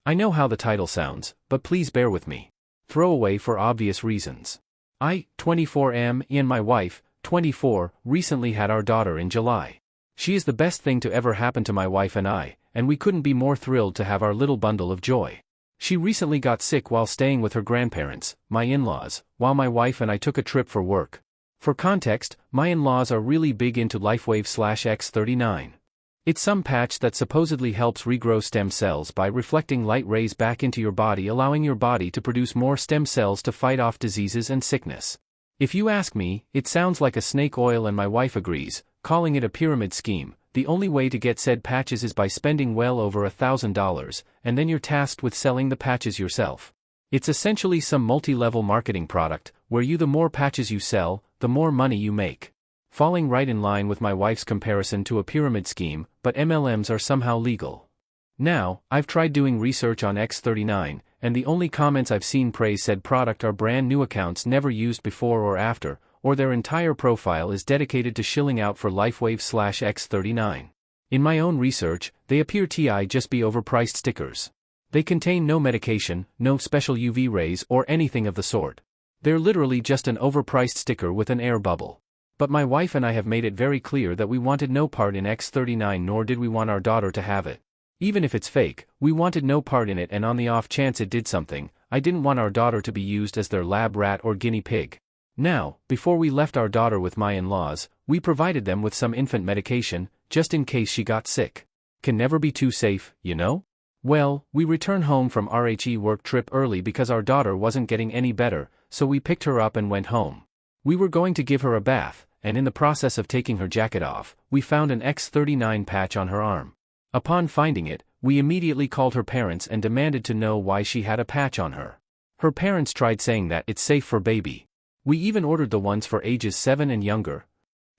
I know how the title sounds, but please bear with me. Throwaway for obvious reasons. I, 24 am, and my wife, 24, recently had our daughter in July. She is the best thing to ever happen to my wife and I, and we couldn't be more thrilled to have our little bundle of joy. She recently got sick while staying with her grandparents, my in-laws, while my wife and I took a trip for work. For context, my in-laws are really big into LifeWave/X39. It's some patch that supposedly helps regrow stem cells by reflecting light rays back into your body, allowing your body to produce more stem cells to fight off diseases and sickness. If you ask me, it sounds like a snake oil, and my wife agrees, calling it a pyramid scheme. The only way to get said patches is by spending well over $1,000, and then you're tasked with selling the patches yourself. It's essentially some multi-level marketing product, where the more patches you sell, the more money you make. Falling right in line with my wife's comparison to a pyramid scheme, but MLMs are somehow legal. Now, I've tried doing research on X39, and the only comments I've seen praise said product are brand new accounts never used before or after, or their entire profile is dedicated to shilling out for LifeWave/X39. In my own research, they appear to just be overpriced stickers. They contain no medication, no special UV rays or anything of the sort. They're literally just an overpriced sticker with an air bubble. But my wife and I have made it very clear that we wanted no part in X39, nor did we want our daughter to have it. Even if it's fake, we wanted no part in it, and on the off chance it did something, I didn't want our daughter to be used as their lab rat or guinea pig. Now, before we left our daughter with my in-laws, we provided them with some infant medication, just in case she got sick. Can never be too safe, you know? Well, we returned home from our work trip early because our daughter wasn't getting any better, so we picked her up and went home. We were going to give her a bath, and in the process of taking her jacket off, we found an X39 patch on her arm. Upon finding it, we immediately called her parents and demanded to know why she had a patch on her. Her parents tried saying that it's safe for baby. We even ordered the ones for ages 7 and younger,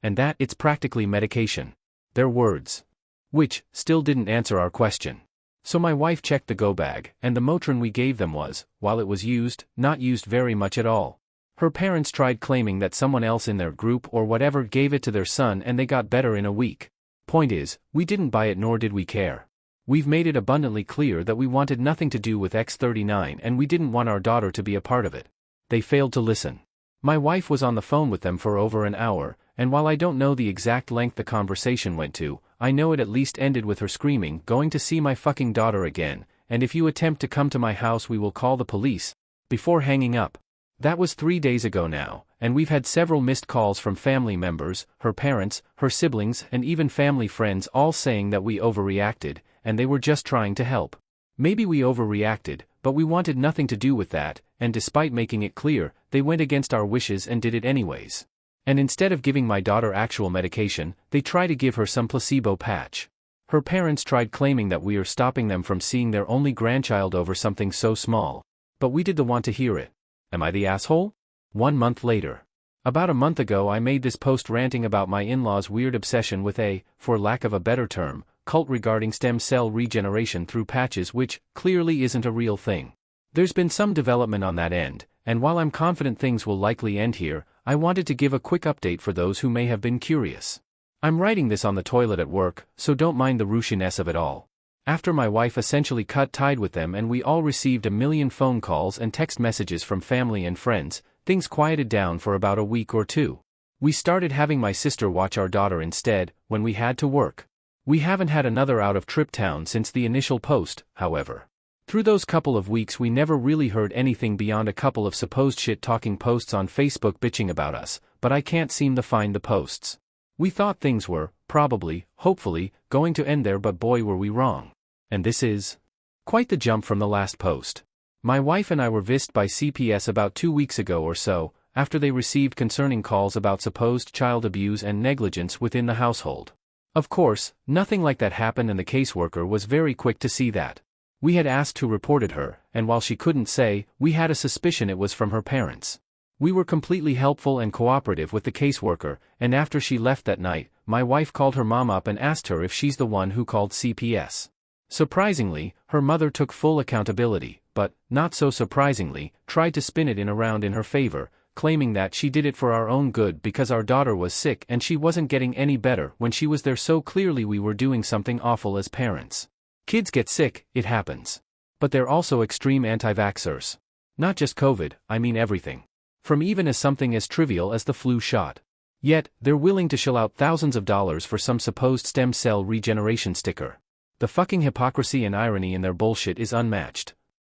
and that it's practically medication. Their words. Which still didn't answer our question. So my wife checked the go bag, and the Motrin we gave them was, while it was used, not used very much at all. Her parents tried claiming that someone else in their group or whatever gave it to their son and they got better in a week. Point is, we didn't buy it, nor did we care. We've made it abundantly clear that we wanted nothing to do with X39 and we didn't want our daughter to be a part of it. They failed to listen. My wife was on the phone with them for over an hour, and while I don't know the exact length the conversation went to, I know it at least ended with her screaming, "Going to see my fucking daughter again, and if you attempt to come to my house we will call the police," before hanging up. That was 3 days ago now, and we've had several missed calls from family members, her parents, her siblings, and even family friends, all saying that we overreacted, and they were just trying to help. Maybe we overreacted, but we wanted nothing to do with that, and despite making it clear, they went against our wishes and did it anyways. And instead of giving my daughter actual medication, they try to give her some placebo patch. Her parents tried claiming that we are stopping them from seeing their only grandchild over something so small. But we didn't want to hear it. Am I the asshole? 1 month later. About a month ago I made this post ranting about my in-laws' weird obsession with a, for lack of a better term, cult regarding stem cell regeneration through patches, which clearly isn't a real thing. There's been some development on that end, and while I'm confident things will likely end here, I wanted to give a quick update for those who may have been curious. I'm writing this on the toilet at work, so don't mind the roochiness of it all. After my wife essentially cut tied with them and we all received a million phone calls and text messages from family and friends, things quieted down for about a week or two. We started having my sister watch our daughter instead, when we had to work. We haven't had another out-of-trip town since the initial post, however. Through those couple of weeks we never really heard anything beyond a couple of supposed shit-talking posts on Facebook bitching about us, but I can't seem to find the posts. We thought things were, probably, hopefully, going to end there, but boy were we wrong. And this is quite the jump from the last post. My wife and I were visited by CPS about 2 weeks ago or so, after they received concerning calls about supposed child abuse and negligence within the household. Of course, nothing like that happened and the caseworker was very quick to see that. We had asked who reported her, and while she couldn't say, we had a suspicion it was from her parents. We were completely helpful and cooperative with the caseworker, and after she left that night, my wife called her mom up and asked her if she's the one who called CPS. Surprisingly, her mother took full accountability, but, not so surprisingly, tried to spin it around in her favor, claiming that she did it for our own good because our daughter was sick and she wasn't getting any better when she was there, so clearly we were doing something awful as parents. Kids get sick, it happens. But they're also extreme anti-vaxxers. Not just COVID, I mean everything. From even as something as trivial as the flu shot. Yet, they're willing to shell out thousands of dollars for some supposed stem cell regeneration sticker. The fucking hypocrisy and irony in their bullshit is unmatched.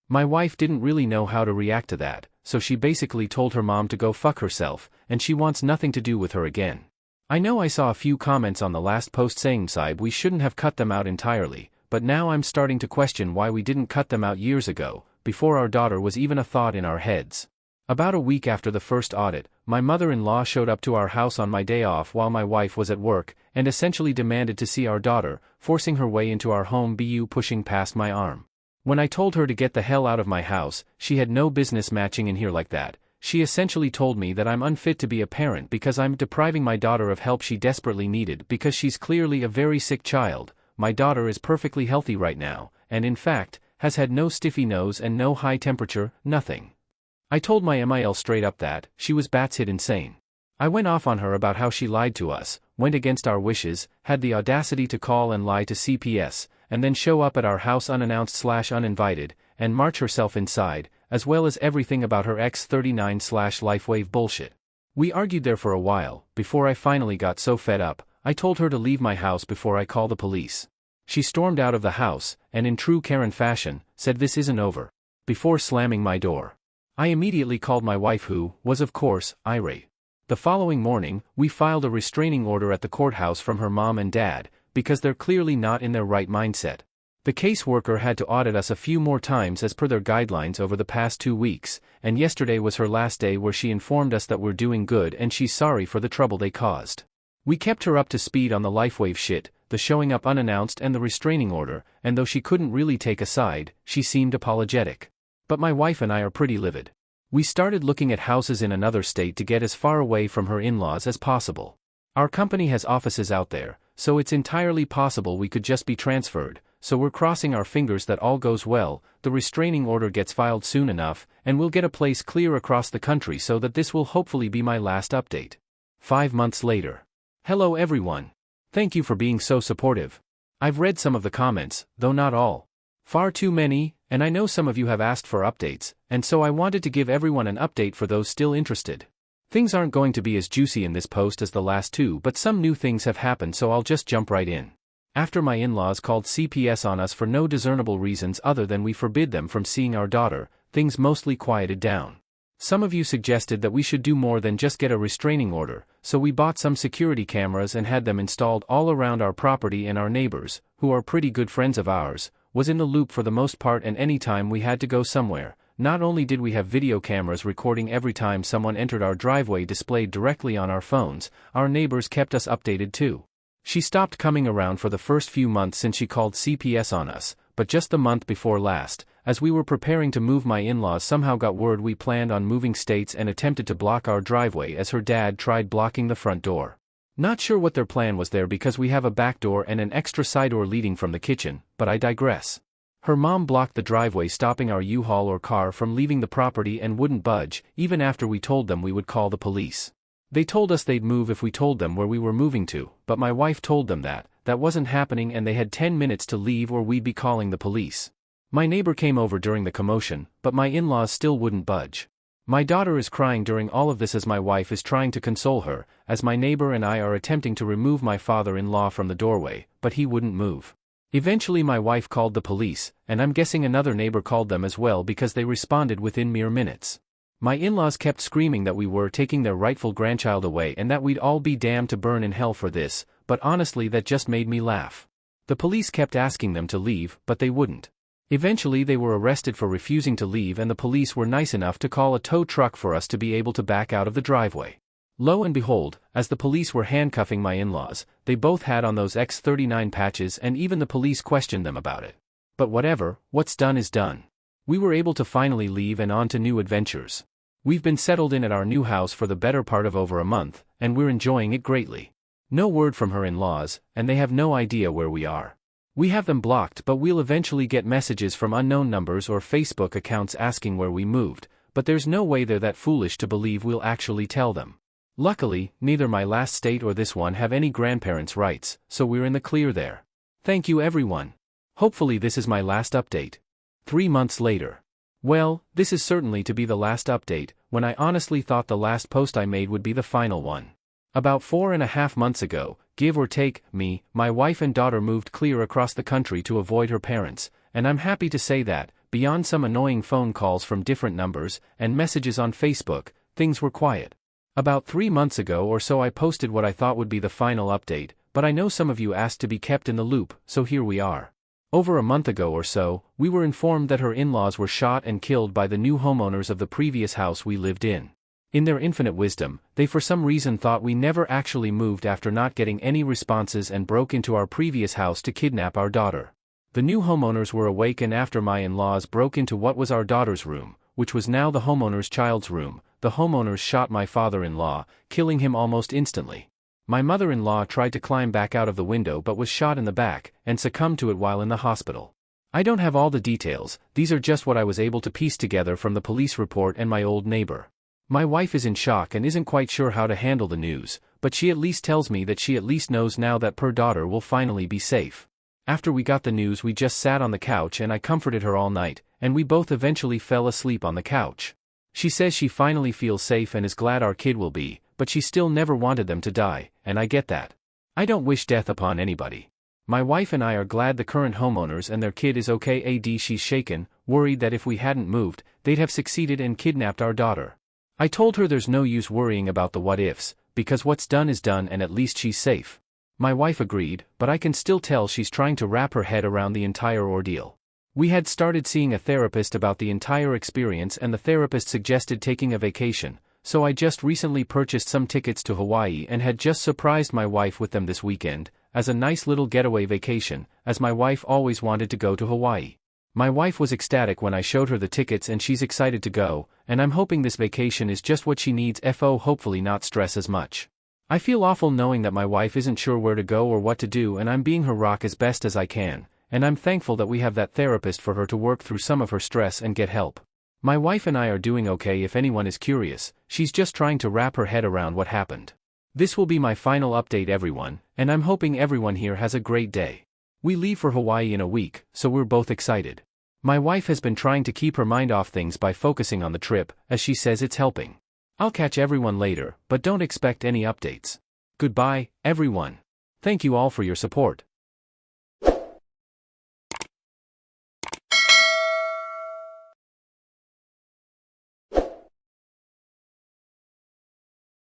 My wife didn't really know how to react to that, so she basically told her mom to go fuck herself, and she wants nothing to do with her again. I know I saw a few comments on the last post saying we shouldn't have cut them out entirely, but now I'm starting to question why we didn't cut them out years ago, before our daughter was even a thought in our heads. About a week after the first audit, my mother-in-law showed up to our house on my day off while my wife was at work, and essentially demanded to see our daughter, forcing her way into our home pushing past my arm. When I told her to get the hell out of my house, she had no business matching in here like that. She essentially told me that I'm unfit to be a parent because I'm depriving my daughter of help she desperately needed because she's clearly a very sick child. My daughter is perfectly healthy right now, and in fact, has had no stiffy nose and no high temperature, nothing. I told my MIL straight up that she was batshit insane. I went off on her about how she lied to us, went against our wishes, had the audacity to call and lie to CPS, and then show up at our house unannounced/uninvited, and march herself inside, as well as everything about her X39/LifeWave bullshit. We argued there for a while, before I finally got so fed up, I told her to leave my house before I call the police. She stormed out of the house, and in true Karen fashion, said this isn't over, before slamming my door. I immediately called my wife who was of course, irate. The following morning, we filed a restraining order at the courthouse from her mom and dad, because they're clearly not in their right mindset. The caseworker had to audit us a few more times as per their guidelines over the past 2 weeks, and yesterday was her last day where she informed us that we're doing good and she's sorry for the trouble they caused. We kept her up to speed on the LifeWave shit, the showing up unannounced and the restraining order, and though she couldn't really take a side, she seemed apologetic. But my wife and I are pretty livid. We started looking at houses in another state to get as far away from her in-laws as possible. Our company has offices out there, so it's entirely possible we could just be transferred, so we're crossing our fingers that all goes well, the restraining order gets filed soon enough, and we'll get a place clear across the country so that this will hopefully be my last update. 5 months later. Hello everyone. Thank you for being so supportive. I've read some of the comments, though not all. Far too many, and I know some of you have asked for updates, and so I wanted to give everyone an update for those still interested. Things aren't going to be as juicy in this post as the last two, but some new things have happened, so I'll just jump right in. After my in-laws called CPS on us for no discernible reasons other than we forbid them from seeing our daughter, things mostly quieted down. Some of you suggested that we should do more than just get a restraining order, so we bought some security cameras and had them installed all around our property, and our neighbors, who are pretty good friends of ours, was in the loop for the most part, and any time we had to go somewhere, not only did we have video cameras recording every time someone entered our driveway displayed directly on our phones, our neighbors kept us updated too. She stopped coming around for the first few months since she called CPS on us, but just the month before last, as we were preparing to move, my in-laws somehow got word we planned on moving states and attempted to block our driveway as her dad tried blocking the front door. Not sure what their plan was there because we have a back door and an extra side door leading from the kitchen, but I digress. Her mom blocked the driveway, stopping our U-Haul or car from leaving the property, and wouldn't budge, even after we told them we would call the police. They told us they'd move if we told them where we were moving to, but my wife told them that wasn't happening and they had 10 minutes to leave or we'd be calling the police. My neighbor came over during the commotion, but my in-laws still wouldn't budge. My daughter is crying during all of this as my wife is trying to console her, as my neighbor and I are attempting to remove my father-in-law from the doorway, but he wouldn't move. Eventually my wife called the police, and I'm guessing another neighbor called them as well because they responded within mere minutes. My in-laws kept screaming that we were taking their rightful grandchild away and that we'd all be damned to burn in hell for this, but honestly that just made me laugh. The police kept asking them to leave, but they wouldn't. Eventually they were arrested for refusing to leave, and the police were nice enough to call a tow truck for us to be able to back out of the driveway. Lo and behold, as the police were handcuffing my in-laws, they both had on those X39 patches, and even the police questioned them about it. But whatever, what's done is done. We were able to finally leave and on to new adventures. We've been settled in at our new house for the better part of over a month, and we're enjoying it greatly. No word from her in-laws, and they have no idea where we are. We have them blocked, but we'll eventually get messages from unknown numbers or Facebook accounts asking where we moved, but there's no way they're that foolish to believe we'll actually tell them. Luckily, neither my last state or this one have any grandparents' rights, so we're in the clear there. Thank you everyone. Hopefully this is my last update. 3 months later. Well, this is certainly to be the last update, when I honestly thought the last post I made would be the final one. About 4.5 months ago, give or take, my wife and daughter moved clear across the country to avoid her parents, and I'm happy to say that, beyond some annoying phone calls from different numbers, and messages on Facebook, things were quiet. About 3 months ago or so I posted what I thought would be the final update, but I know some of you asked to be kept in the loop, so here we are. Over a month ago or so, we were informed that her in-laws were shot and killed by the new homeowners of the previous house we lived in. In their infinite wisdom, they for some reason thought we never actually moved after not getting any responses and broke into our previous house to kidnap our daughter. The new homeowners were awakened after my in-laws broke into what was our daughter's room, which was now the homeowner's child's room. The homeowners shot my father-in-law, killing him almost instantly. My mother-in-law tried to climb back out of the window but was shot in the back, and succumbed to it while in the hospital. I don't have all the details, these are just what I was able to piece together from the police report and my old neighbor. My wife is in shock and isn't quite sure how to handle the news, but she at least tells me that she at least knows now that her daughter will finally be safe. After we got the news we just sat on the couch and I comforted her all night, and we both eventually fell asleep on the couch. She says she finally feels safe and is glad our kid will be, but she still never wanted them to die, and I get that. I don't wish death upon anybody. My wife and I are glad the current homeowners and their kid is okay. She's shaken, worried that if we hadn't moved, they'd have succeeded and kidnapped our daughter. I told her there's no use worrying about the what-ifs, because what's done is done and at least she's safe. My wife agreed, but I can still tell she's trying to wrap her head around the entire ordeal. We had started seeing a therapist about the entire experience and the therapist suggested taking a vacation, so I just recently purchased some tickets to Hawaii and had just surprised my wife with them this weekend, as a nice little getaway vacation, as my wife always wanted to go to Hawaii. My wife was ecstatic when I showed her the tickets and she's excited to go, and I'm hoping this vacation is just what she needs. Hopefully not stress as much. I feel awful knowing that my wife isn't sure where to go or what to do and I'm being her rock as best as I can, and I'm thankful that we have that therapist for her to work through some of her stress and get help. My wife and I are doing okay if anyone is curious, she's just trying to wrap her head around what happened. This will be my final update everyone, and I'm hoping everyone here has a great day. We leave for Hawaii in a week, so we're both excited. My wife has been trying to keep her mind off things by focusing on the trip, as she says it's helping. I'll catch everyone later, but don't expect any updates. Goodbye, everyone. Thank you all for your support.